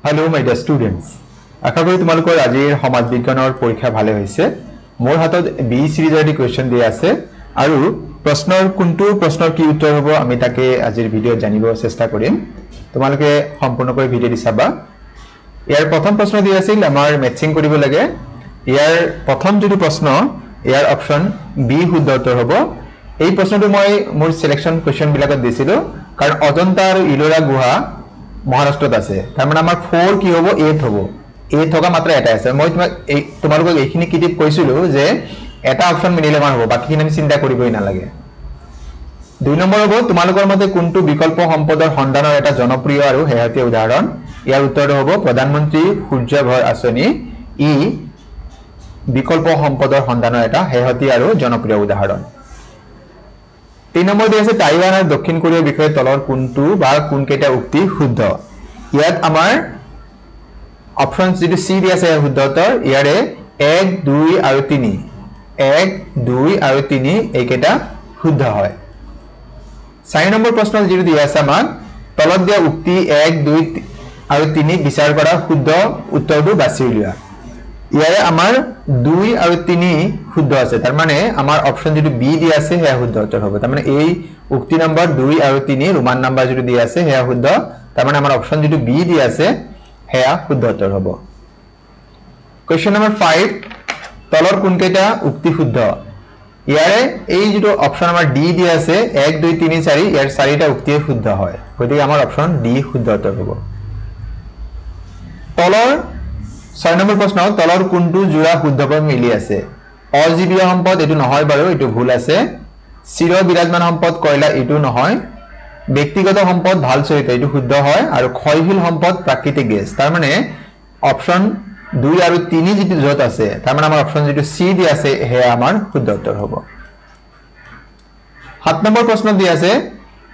Hello my dear students. আশা কৰি তোমালোকৰ আজিৰ সমাজ বিজ্ঞানৰ পৰীক্ষা ভালে হৈছে। মোৰ হাতত বি সিৰিজৰ দি কোৱেশ্চন দি আছে আৰু প্ৰশ্নৰ কোনটো প্ৰশ্নৰ কি উত্তৰ হ'ব আমি তাকে আজিৰ ভিডিঅ'ত জানিব চেষ্টা কৰিম। তোমালোকে সম্পূৰ্ণকৈ ভিডিঅ'টি চাবা। ইয়াৰ প্ৰথম প্ৰশ্ন দি আছিল আমাৰ মেটচিং কৰিব লাগে। ইয়াৰ প্ৰথম যেটো প্ৰশ্ন ইয়াৰ অপচন বি শুদ্ধ উত্তৰ হ'ব। এই প্ৰশ্নটো মই মোৰ সিলেকশন কোৱেশ্চন বিলাকত দিছিলো কাৰণ অজন্তা আৰু ইলোৰা গুহা মহাৰাষ্ট্ৰত আছে। তাৰ মানে আমাৰ 4 কি হ'ব 8 হ'ব। 8 থকা মাত্ৰ এটা আছে। মই তোমালোকক এইখিনি কি টিপ কৈছিলো যে এটা অপচন মিলিলে মান হ'ব বাকিখিনি আমি চিন্তা কৰিবই নালাগে। 2 নম্বৰ হ'ব তোমালোকৰ মতে কোনটো বিকল্প সম্পদৰ সন্ধানৰ এটা জনপ্ৰিয় আৰু হেহতীয়া উদাহৰণ। ইয়াৰ উত্তৰ হ'ব প্ৰধানমন্ত্ৰী সূৰ্য ঘৰ আঁচনি। ই বিকল্প সম্পদৰ সন্ধানৰ এটা হেহতীয়া আৰু জনপ্ৰিয় উদাহৰণ। 3 নম্বৰ দি আছে টাইৱান আৰু দক্ষিণ কোৰিয়াৰ বিষয়ে তলৰ কোনটো বা কোন কেইটা উক্তি শুদ্ধ। ইয়াত আমাৰ অপচন যেটো সি দি আছে শুদ্ধ উত্তৰ। ইয়াৰে 1 2 আৰু 3 1 2 আৰু 3 এইকেইটা শুদ্ধ হয়। 4 নম্বৰ প্ৰশ্ন যেটো দি আছে আমাক তলত দিয়া উক্তি 1 2 আৰু 3 বিচাৰ কৰা শুদ্ধ উত্তৰটো বাছি উলিওৱা। ইয়াৰে আমাৰ 2 আৰু 3 শুদ্ধ আছে। তাৰ মানে আমাৰ অপচন যেটো বি দি আছে হেয়া শুদ্ধ উত্তৰ হ'ব। তাৰ মানে এই উক্তি নম্বৰ 2 আৰু 3 ৰোমান নম্বৰ যেটো দি আছে হেয়া শুদ্ধ। তাৰ মানে আমাৰ অপচন যেটো বি দি আছে হেয়া শুদ্ধ উত্তৰ হ'ব। কোৱেশ্চন নম্বৰ 5 তলৰ কোন কেইটা উক্তি শুদ্ধ। ইয়াৰে এই যেটো অপচন আমাৰ ডি দি আছে 1 2 3 4 ইয়াৰ 4টা উক্তি শুদ্ধ হয়। গতিকে আমাৰ অপচন ডি শুদ্ধ উত্তৰ হ'ব। তলৰ 6 নম্বৰ প্ৰশ্ন তলৰ কোনটো জোড়া শুদ্ধকৈ মিলি আছে। অজীৱীয় সম্পদ এটো নহয় বাৰু এটো ভুল আছে। চিৰ বিৰাজমান সম্পদ কয়লা এটো নহয়। ব্যক্তিগত সম্পদ ভাল চৰিত্ৰ এটো শুদ্ধ হয় আৰু ক্ষয়শীল সম্পদ প্ৰাকৃতিক গেছ। তাৰ মানে অপচন 2 আৰু 3 যেটো যত আছে তাৰ মানে আমাৰ অপচন যেটো সি দি আছে হে আমাৰ শুদ্ধ উত্তৰ হ'ব। 7 নম্বৰ প্ৰশ্ন দি আছে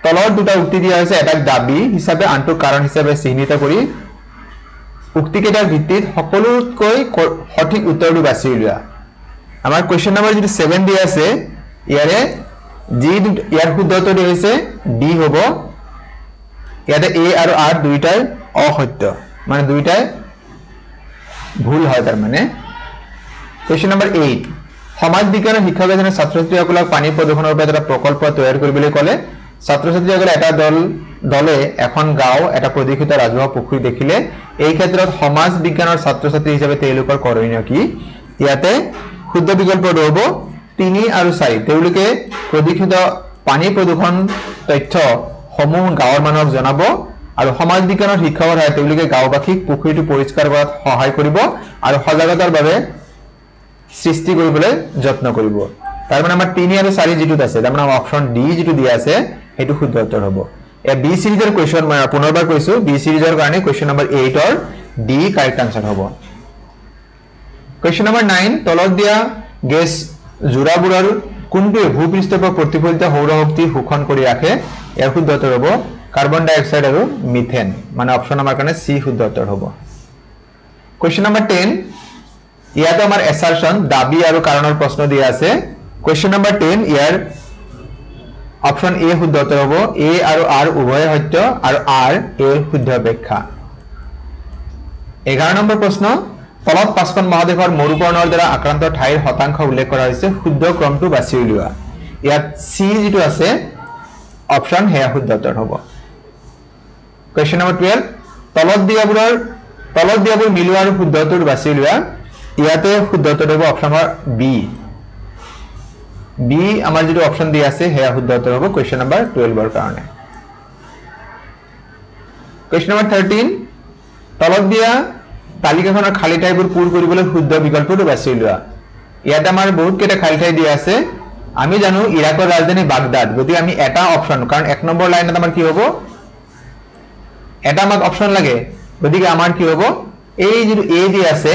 তলৰ দুটা উক্তি দিয়া হৈছে এটা দাবী হিচাপে আনটো কাৰণ হিচাপে চিহ্নিত কৰি উক্তি কেইটাৰ ভিত্তিত সকলোতকৈ সঠিক উত্তৰটো বাছি উলিওৱা। আমাৰ কোৱেশ্চন নম্বৰ যেটো 7 দি আছে ইয়াৰে ইয়াৰ শুদ্ধ উত্তৰটো হৈছে ডি হ'ব। ইয়াতে এ আৰু আৰ দুইটাই অসত্য মানে দুইটাই ভুল হয়। তাৰ মানে কোৱেশ্চন নম্বৰ 8 সমাজ বিজ্ঞানৰ শিক্ষক এজনে ছাত্ৰ-ছাত্ৰীসকলক পানী প্ৰদূষণৰ ওপৰত এটা প্ৰকল্প তৈয়াৰ কৰিবলৈ ক'লে। ছাত্ৰ-ছাত্ৰীসকলে এটা দলে এখন গাঁও এটা প্ৰদূষিত ৰাজহুৱা পুখুৰী দেখিলে। এই ক্ষেত্ৰত সমাজ বিজ্ঞানৰ ছাত্ৰ-ছাত্ৰী হিচাপে তেওঁলোকৰ কৰণীয় কি। ইয়াতে শুদ্ধ বিকল্পটো হ'ব 3 আৰু 4 তেওঁলোকে প্ৰদূষিত পানী প্ৰদূষণ তথ্য সমূহ গাঁৱৰ মানুহক জনাব আৰু সমাজ বিজ্ঞানৰ শিক্ষকৰ হয় তেওঁলোকে গাঁওবাসীক পুখুৰীটো পৰিষ্কাৰ কৰাত সহায় কৰিব আৰু সজাগতাৰ বাবে সৃষ্টি কৰিবলৈ যত্ন কৰিব। তাৰ মানে আমাৰ 3 আৰু 4 যেটোত আছে তাৰ মানে অপচন ডি যেটো দিয়া আছে হেতু শুদ্ধ উত্তৰ হ'ব। এ বি সিৰিজৰ কোৱেশ্চন মই পুনৰবাৰ কৈছো বি সিৰিজৰ কাৰণে কোৱেশ্চন নম্বৰ 8 ৰ ডি কাৰেক্ট আনসাৰ হ'ব। কোৱেশ্চন নম্বৰ 9 তলত দিয়া গেছ জোৰাবোৰৰ কোনটোৱে ভূপৃষ্ঠৰ পৰা প্ৰতিফলিত সৌৰ শক্তি শোষণ কৰি ৰাখে। ইয়াৰ শুদ্ধ উত্তৰ হ'ব কাৰ্বন ডাই অক্সাইড আৰু মিথেন মানে অপচন আমাৰ কাৰণে সি শুদ্ধ উত্তৰ হ'ব। কোৱেশ্চন নম্বৰ 10 ইয়াতে আমাৰ এছাৰশন দাবী আৰু কাৰণৰ প্ৰশ্ন দিয়া আছে। কোৱেশ্চন নম্বৰ 10 ইয়াৰ অপচন এ শুদ্ধ উত্তৰ হ'ব। এ আৰু আৰ উভয় সত্য আৰু আৰ এ শুদ্ধ ব্যাখ্যা। 11 নম্বৰ প্ৰশ্ন তলত 5খন মহাদেশৰ মৰুকৰণৰ দ্বাৰা আক্ৰান্ত ঠাইৰ শতাংশ উল্লেখ কৰা হৈছে শুদ্ধ ক্ৰমটো বাছি উলিওৱা। ইয়াত সি যেটো আছে অপচন হেয়া শুদ্ধ উত্তৰ হ'ব। কোৱেশ্চন নম্বৰ 12 তলত দিয়াবোৰ মিলোৱা আৰু শুদ্ধ উত্তৰটো বাছি উলিওৱা। ইয়াতে শুদ্ধ উত্তৰ হ'ব অপচন বি। বি আমাৰ যেটো অপচন দি আছে হেয়া শুদ্ধ উত্তৰ হ'ব কোৱেশ্চন নম্বৰ 12 ৰ কাৰণে। কোৱেশ্চন নম্বৰ 13 তলত দিয়া তালিকাখনৰ খালি ঠাইবোৰ পূৰ কৰিবলৈ শুদ্ধ বিকল্পটো বাছি উলিওৱা। ইয়াতে আমাৰ বহুত কেইটা খালি ঠাই দিয়া আছে। আমি জানো ইৰাকৰ ৰাজধানী বাগদাদ গতিকে আমি এটা অপচন কাৰণ 1 নম্বৰ লাইনত আমাৰ কি হ'ব এটা আমাক অপচন লাগে গতিকে আমাৰ কি হ'ব এই যেটো এ দি আছে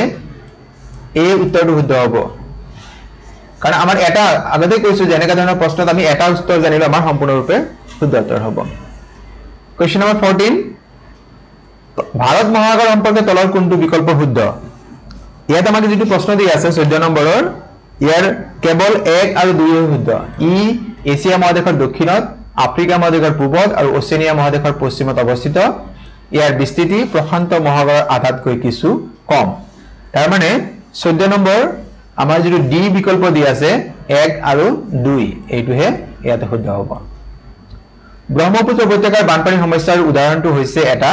এই উত্তৰটো শুদ্ধ হ'ব কাৰণ আমাৰ এটা আগতে কৈছো যে এনেকা ধৰণৰ প্ৰশ্নত আমি এটা উত্তৰ জানিলে আমাৰ সম্পূৰ্ণৰূপে শুদ্ধ উত্তৰ হ'ব। কোৱেশ্চন নম্বৰ 14 ভাৰত মহাসাগৰ সম্পৰ্কে তলৰ কোনটো বিকল্প শুদ্ধ। ইয়াত আমাক যেটো প্ৰশ্ন দি আছে 14 নম্বৰৰ ইয়াৰ কেৱল 1 আৰু 2 শুদ্ধ। ই এছিয়া মহাদেশৰ দক্ষিণত আফ্ৰিকা মহাদেশৰ পূবত আৰু ওচেনিয়া মহাদেশৰ পশ্চিমত অৱস্থিত। ইয়াৰ বিস্তৃতি প্ৰশান্ত মহাসাগৰৰ আধাতকৈ কিছু কম তাৰ মানে 14 নম্বৰ আমাৰ যিটো ডি বিকল্প দি আছে 1 আৰু 2 এইটোহে ইয়াতে শুদ্ধ হ'ব ব্ৰহ্মপুত্ৰ উপত্যকাৰ বানপানী সমস্যাৰ উদাহৰণটো হৈছে এটা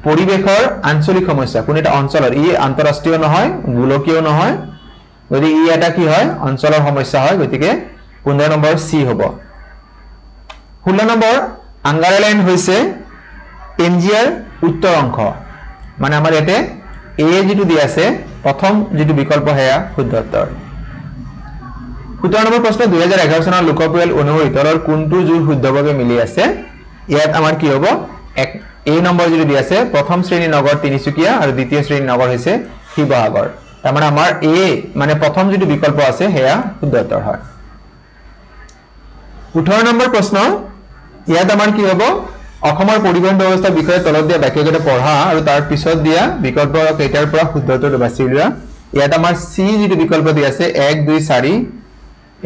পৰিবেশৰ আঞ্চলিক সমস্যা কোন এটা অঞ্চলৰ ই আন্তঃৰাষ্ট্ৰীয় নহয় গোলকীয় নহয় যদি ই এটা কি হয় অঞ্চলৰ সমস্যা হয় গতিকে 15 নম্বৰ সি হ'ব 16 নম্বৰ আংগাৰা লাইন হৈছে পেঞ্জিয়াৰ উত্তৰ অংশ মানে আমাৰ ইয়াতে এ যেটো দি আছে প্ৰথম যেটো বিকল্প হেয়া শুদ্ধ উত্তৰ 17 নম্বৰ প্ৰশ্ন 2011 চনৰ লোকপিয়ল অনুসৰি তলৰ কোনটো জোৰ শুদ্ধভাৱে মিলি আছে ইয়াত আমাৰ কি হ'ব এক এ নম্বৰ যেটো দি আছে প্ৰথম শ্ৰেণী নগৰ তিনিচুকীয়া আৰু দ্বিতীয় শ্ৰেণী নগৰ হৈছে শিৱসাগৰ তাৰ মানে আমাৰ এ মানে প্ৰথম যেটো বিকল্প আছে হেয়া শুদ্ধ উত্তৰ হয় 18 নম্বৰ প্ৰশ্ন ইয়াত আমাৰ কি হ'ব অসমৰ পৰিবহণ ব্যৱস্থাৰ বিষয়ে তলত দিয়া বাক্যকেইটা পঢ়া আৰু তাৰ পিছত দিয়া বিকল্প কেইটাৰ পৰা শুদ্ধ উত্তৰটো বাছি উলিওৱা ইয়াত আমাৰ সি যেটো বিকল্প দি আছে 1 2 4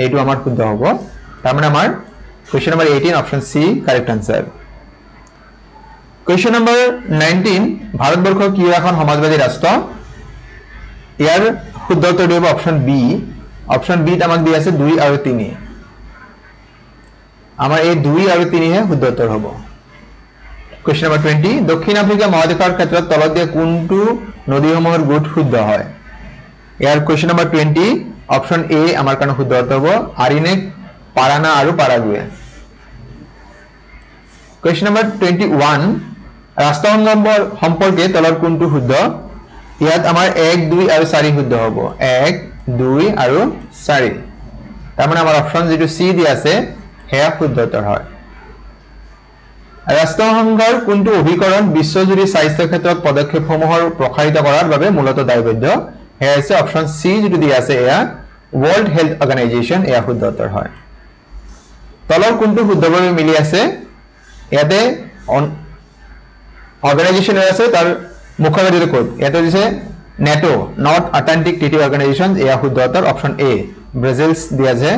এইটো আমাৰ শুদ্ধ হ'ব তাৰ মানে আমাৰ question number 18 option C correct answer question number 19 ভাৰতবৰ্ষ কি এখন সমাজবাদী ৰাষ্ট্ৰ ইয়াৰ শুদ্ধ উত্তৰ দিব অপচন বি ত আমাক দি আছে 2 আৰু 3 আমাৰ এই 2 আৰু 3 হে শুদ্ধ উত্তৰ হ'ব কোৱেশ্চন নম্বৰ 20 দক্ষিণ আফ্ৰিকা মহাদেশৰ ক্ষেত্ৰত তলত দিয়া কোনটো নদীসমূহৰ গোট শুদ্ধ হয় ইয়াৰ কোৱেশ্চন নম্বৰ 20 অপচন এ আমাৰ কাৰণে শুদ্ধ উত্তৰ হ'ব আৰিনেক পাৰানা আৰু পাৰাগুৱে কোৱেশ্চন নম্বৰ 21 ৰাষ্ট্ৰসংঘৰ সম্পৰ্কে তলৰ কোনটো শুদ্ধ ইয়াত আমাৰ 1 2 আৰু 4 শুদ্ধ হ'ব 1 2 আৰু 4 তাৰ মানে আমাৰ অপচন যেটো সি দি আছে হেয়া শুদ্ধ উত্তৰ হয় ৰাষ্ট্ৰসংঘৰ কোনটো অভিকৰণ বিশ্বজুৰি স্বাস্থ্য ক্ষেত্ৰত পদক্ষেপসমূহৰ প্ৰসাৰিত কৰাৰ বাবে মূলত দায়বদ্ধ হেয়া আছে অপচন সি যেটো দি আছে এয়া ওয়াৰ্ল্ড হেলথ অৰ্গানাইজেচন এয়া শুদ্ধ উত্তৰ হয় তলৰ কোনটো শুদ্ধভাৱে মিলি আছে ইয়াতে অৰ্গানাইজেচন আছে তাৰ মুখবাদীৰ কোড ইয়াতে দিছে নেটো নৰ্থ আটলান্টিক ট্ৰিটি অৰ্গানাইজেচন এয়া শুদ্ধ উত্তৰ অপচন এ ব্ৰাজিলছ দি আছে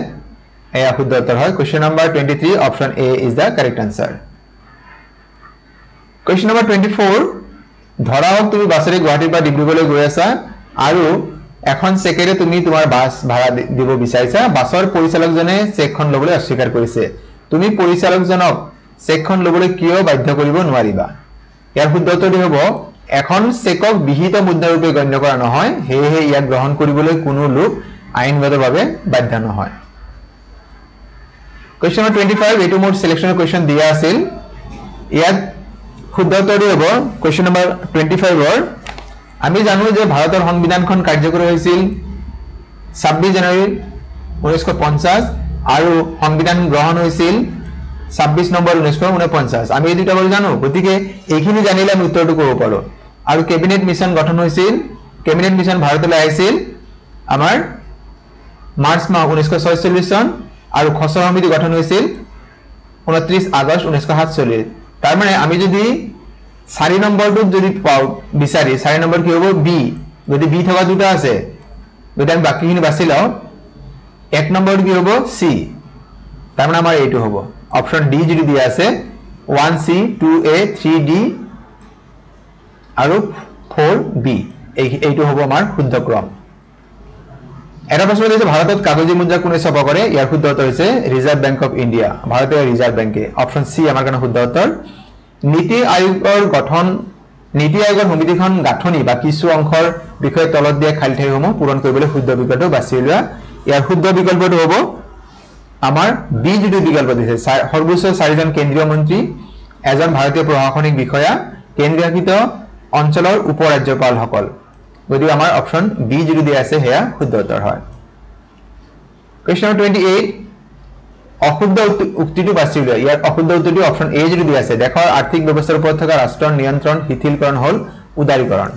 এয়া শুদ্ধ উত্তৰ হয় question number 23 option A is the correct answer question number 24 ধৰা হওক তুমি বাছেৰে গুৱাহাটীৰ পৰা ডিব্ৰুগড়লৈ গৈ আছা আৰু এখন চেকেৰে তুমি তোমাৰ বাস ভাড়া দিব বিচাৰিছা বাছৰ পৰিচালকজনে চেকখন লবলৈ অস্বীকাৰ কৰিছে তুমি পৰিচালকজনক চেকখন লবলৈ কিয় বাধ্য কৰিব নোৱাৰিবা ইয়াৰ শুদ্ধ উত্তৰটো হ'ব এখন চেকক বিহিত মুদ্ৰাৰূপে গণ্য কৰা নহয় হেহে ইয়াক গ্ৰহণ কৰিবলৈ কোনো লোক আইনগতভাৱে বাধ্য নহয় কোৱেশ্চন নম্বৰ 25 এটো মোৰ সিলেকশনৰ কোৱেশ্চন দিয়া আছিল ইয়াত শুদ্ধ উত্তৰটো হ'ব কোৱেশ্চন নম্বৰ 25 ৰ আমি জানো যে ভাৰতৰ সংবিধানখন কাৰ্যকৰী হৈছিল 26 জানুৱাৰী 1950 আৰু সংবিধান গ্ৰহণ হৈছিল 26 নম্বৰ 1949 আমি এই দুটা বস্তু জানো গতিকে এইখিনি জানিলে আমি উত্তৰটো ক'ব পাৰো আৰু কেবিনেট মিছন গঠন হৈছিল কেবিনেট মিছন ভাৰতলৈ আহিছিল আমাৰ মাৰ্চ মাহ 1946 চন আৰু খচৰা সমিতি গঠন হৈছিল 29 আগষ্ট 1947 তাৰ মানে আমি যদি 4 নম্বৰটো যদি পাও বিচাৰি 4 নম্বৰ কি হ'ব বি যদি বি থকা দুটা আছে যদি আমি বাকিখিনি বাছি লও 1 নম্বৰ কি হ'ব সি তাৰ মানে আমাৰ এইটো হ'ব অপচন ডি যদি দিয়া আছে 1c 2a 3d আৰু 4b এইটো হ'ব আমাৰ শুদ্ধ ক্ৰম এটা প্ৰশ্ন দিছে ভাৰতত কাগজী মুদ্ৰা কোনে ছপা কৰে ইয়াৰ শুদ্ধ উত্তৰ হৈছে ৰিজাৰ্ভ বেংক অফ ইণ্ডিয়া ভাৰতীয় ৰিজাৰ্ভ বেংকে অপচন সি আমাৰ কাৰণে শুদ্ধ উত্তৰ নীতি আয়োগৰ সমিতিখন গাঁথনি বা কিছু অংশৰ বিষয়ে তলত দিয়া খালী ঠাইসমূহ পূৰণ কৰিবলৈ শুদ্ধ বিকল্পটো বাছি উলিওৱা ইয়াৰ শুদ্ধ বিকল্পটো হ'ব আমাৰ বি যেটো বিকল্প দিছে সৰ্বোচ্চ 4 জন কেন্দ্ৰীয় মন্ত্ৰী এজন ভাৰতীয় প্ৰশাসনিক বিষয়া কেন্দ্ৰীয়শাসিত অঞ্চলৰ উপৰাজ্যপালসকল গতিকে আমাৰ অপচন বি যেটো দিয়া আছে হেয়া শুদ্ধ উত্তৰ হয় কোৱেশ্চন নম্বৰ 28 অশুদ্ধ উক্তিটো বাছি উলিওৱা ইয়াৰ অশুদ্ধ উত্তৰটো অপচন এ যেটো দিয়া আছে দেশৰ আৰ্থিক ব্যৱস্থাৰ ওপৰত থকা ৰাষ্ট্ৰৰ নিয়ন্ত্ৰণ শিথিলকৰণ হল উদাৰীকৰণ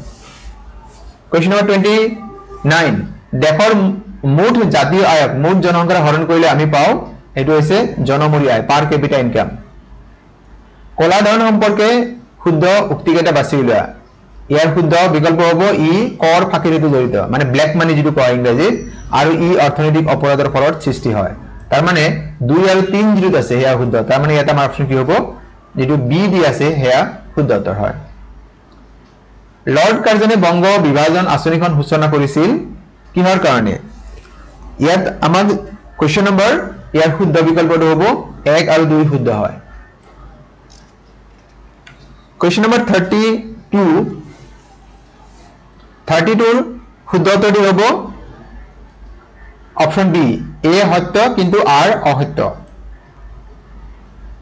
কোৱেশ্চন নম্বৰ 29 দেশৰ মুঠ জাতীয় আয়ক মুঠ জনসংখ্যা হৰণ কৰিলে আমি পাও এটো হৈছে জনমূৰি আয় পাৰ ক্যাপিটা ইনকাম কলা ধন সম্পৰ্কে শুদ্ধ উক্তিকেইটা বাছি উলিওৱা ইয়াৰ শুদ্ধ বিকল্প হ'ব ই কৰ ফাঁকিৰিটো জড়িত মানে ব্ল্যাক মানি যেটো কয় ইংৰাজীত আৰু ই অৰ্থনৈতিক অপৰাধৰ ফলত সৃষ্টি হয় তাৰ মানে 2 আৰু 3 যেটো আছে হেয়া শুদ্ধ তাৰ মানে এটা আমাৰ অপচন কি হ'ব যেটো বি দি আছে হেয়া শুদ্ধ উত্তৰ হয় লৰ্ড কাৰ্জনে বংগ বিভাজন আঁচনিখন সূচনা কৰিছিল কিহৰ কাৰণে ইয়াত আমাক কোৱেশ্চন নম্বৰ ইয়াৰ শুদ্ধ বিকল্পটো হ'ব 1 আৰু 2 শুদ্ধ হয় কোৱেশ্চন নম্বৰ 32 ৰ শুদ্ধ উত্তৰটো হ'ব অপচন বি এ সত্য কিন্তু আৰ অসত্য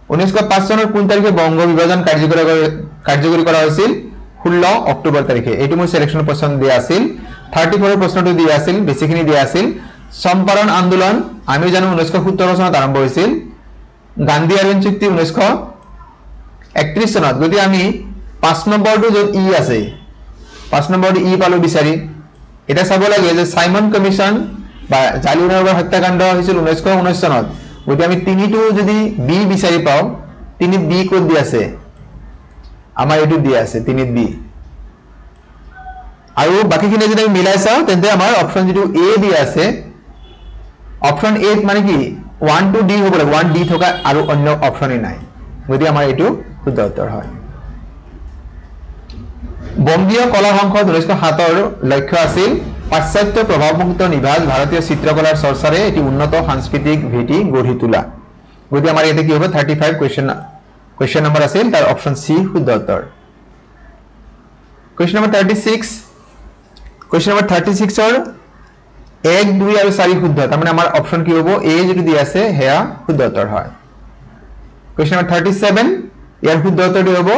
1905 চনৰ কোন তাৰিখে বংগ বিভাজন কাৰ্যকৰী কৰা হৈছিল 16 অক্টোবৰ তাৰিখে এইটো মোৰ সিলেকশনৰ প্ৰশ্ন দিয়া আছিল 34 ৰ প্ৰশ্নটো দিয়া আছিল বেছিখিনি দিয়া আছিল সম্পাদন আন্দোলন আমি জানো 1970 চনত আৰম্ভ হৈছিল গান্ধী অৰণ্য চুক্তি 1931 চনত যদি আমি 5 নম্বৰটো যত ই আছে 5 নম্বৰটো ই পালো বিচাৰি এটা চাব লাগে যে সাইমন কমিশন বা জালিয়ানৱালা হত্যাকাণ্ড হৈছিল 1919 চনত যদি আমি তিনিটো যদি বি বিচাৰি পাও তিনি বি কোড দি আছে আমাৰ এটো দি আছে তিনি বি আৰু বাকিখিনি যদি আমি মিলাই চাও তেন্তে আমাৰ অপচন যেটো এ দি আছে অপচন এ মানে কি 1 to d হ'ব লাগে 1 d থকা আৰু অন্য অপচনই নাই যদি আমাৰ এটো শুদ্ধ উত্তৰ হয় বংগীয় কলা সংসদ 1907 ৰ লক্ষ্য আছিল পাশ্চাত্য প্ৰভাৱমুক্ত নিভাজ ভাৰতীয় চিত্ৰকলাৰ চৰ্চাৰে এটি উন্নত সাংস্কৃতিক ভেটি গঢ়ি তোলা যদি আমাৰ এতে কি হ'ব 35 কোৱেশ্চন নম্বৰ আছিল তাৰ অপচন সি শুদ্ধ উত্তৰ কোৱেশ্চন নম্বৰ 36 কোৱেশ্চন নম্বৰ 36 ৰ 1 2 আৰু 4 শুদ্ধ তাৰ মানে আমাৰ অপচন কি হ'ব এ যদি দি আছে হেয়া শুদ্ধ উত্তৰ হয় কোৱেশ্চন নম্বৰ 37 ইয়াৰ শুদ্ধ উত্তৰটো হ'ব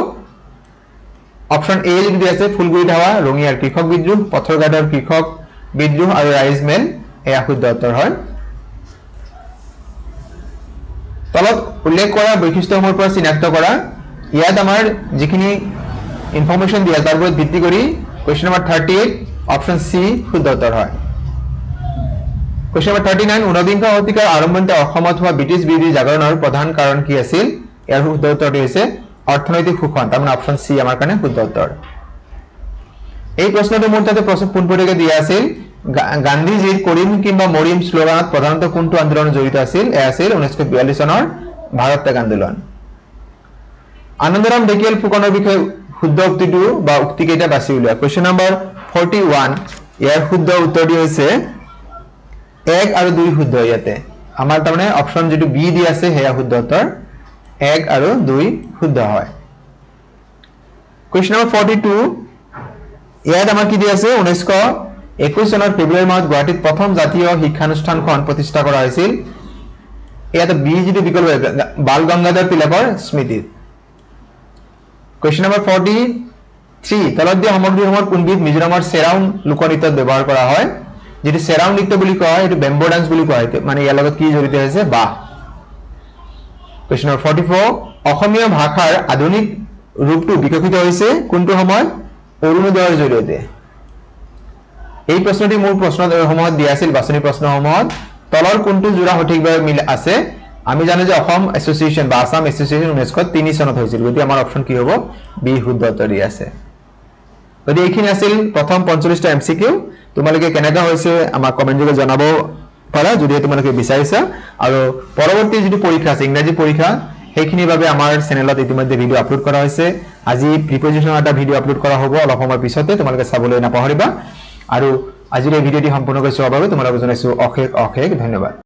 অপচন এ যদি দি আছে ফুলগুৰি ধাৱা ৰঙিয়াৰ কৃষক বিদ্ৰোহ পথৰঘাটৰ কৃষক বিদ্ৰোহ আৰু ৰাইজ মেল এয়া শুদ্ধ উত্তৰ হয় তলত উল্লেখ কৰা বৈশিষ্ট্যসমূহৰ পৰা চিনাক্ত কৰা ইয়াত আমাৰ যিখিনি ইনফৰমেশন দিয়া তাৰ ওপৰত ভিত্তি কৰি কোৱেশ্চন নম্বৰ 38 অপচন সি শুদ্ধ উত্তৰ হয় কোৱেশ্চন নম্বৰ 39 ঊনবিংশ শতিকাৰ আৰম্ভণিতে অসমত হোৱা ব্ৰিটিছ বিৰোধী জাগৰণৰ প্ৰধান কাৰণ কি আছিল ইয়াৰ শুদ্ধ উত্তৰটো হৈছে অৰ্থনৈতিক শোষণ তাৰ মানে অপচন সি আমাৰ কাৰণে শুদ্ধ উত্তৰ এই প্ৰশ্নটো মোৰ তাতে পোনপটীয়াকৈ দিয়া আছিল গান্ধীজীৰ কৰিম কিংবা মৰিম শ্লোগানত প্ৰধানতঃ কোনটো আন্দোলন জড়িত আছিল এয়া আছিল 1942 চনৰ ভাৰত ত্যাগ আন্দোলন আনন্দৰাম ঢেকিয়াল ফুকনৰ বিষয়ে শুদ্ধ উক্তিটো বা উক্তি কেইটা বাছি উলিওৱা কোৱেশ্চন নম্বৰ 41 ইয়াৰ শুদ্ধ উত্তৰটি হৈছে 1 আৰু 2 শুদ্ধ ইয়াতে আমাৰ তাৰমানে অপচন যেটো বি দি আছে হেয়া শুদ্ধ উত্তৰ 1 আৰু 2 শুদ্ধ হয় কোৱেশ্চন নম্বৰ 42 ইয়াত আমাৰ কি দি আছে 1921 চনৰ ফেব্ৰুৱাৰী মাহত গুৱাহাটীত প্ৰথম জাতীয় শিক্ষানুষ্ঠানখন প্ৰতিষ্ঠা কৰা হৈছিল ইয়াত বি যেটো বিকল্প বাল গংগাধৰ তিলকৰ স্মৃতিত কোৱেশ্চন নম্বৰ 43 তলত দিয়া সামগ্ৰীসমূহৰ কোনবিধ মিজোৰামৰ চেৰাউন লোকনৃত্যত ব্যৱহাৰ কৰা হয় যেটো চেৰাউন নৃত্য বুলি কোৱা হয় এটো বেম্বো ডান্স বুলি কোৱা হয় মানে ইয়াৰ লগত কি জড়িত আছে বা কোৱেশ্চন নম্বৰ 44 অসমীয়া ভাষাৰ আধুনিক ৰূপটো বিকশিত হৈছে কোনটো সময়ত অৰুণোদয়ৰ জৰিয়তে এই প্ৰশ্নটি মোৰ প্ৰশ্নৰ সময়ত দিয়া আছিল বাছনি প্ৰশ্নসমূহত তলৰ কোনটো জোৰা সঠিকভাৱে মিল আছে আমি জানো যে অসম এছ'চিয়েশ্যন বা আসাম এছ'চিয়েশ্যন 1903 চনত হৈছিল গতি আমাৰ অপচন কি হ'ব বি শুদ্ধ উত্তৰ দি আছে গতি এইখিনি আছিল প্ৰথম 45 টা এমসিকিউ তোমালোকে কেনেকা হৈছে আমাৰ কমেন্ট যোগে জনাব পাৰা যদি তোমালোকে বিচাৰিছা আৰু পৰৱৰ্তী যেটো পৰীক্ষা আছে ইংৰাজী পৰীক্ষা সেইখিনিৰ বাবে আমাৰ চেনেলত ইতিমধ্যে ভিডিও আপলোড কৰা হৈছে আজি প্ৰিপজিশনৰ এটা ভিডিও আপলোড কৰা হ'ব অলপ সময় পিছতে তোমালোকে চাবলৈ নাপাহৰিবা আৰু আজিৰ এই ভিডিওটি সম্পূৰ্ণ কৰি চোৱাৰ বাবে তোমালোকক জনাইছো অশেষ ধন্যবাদ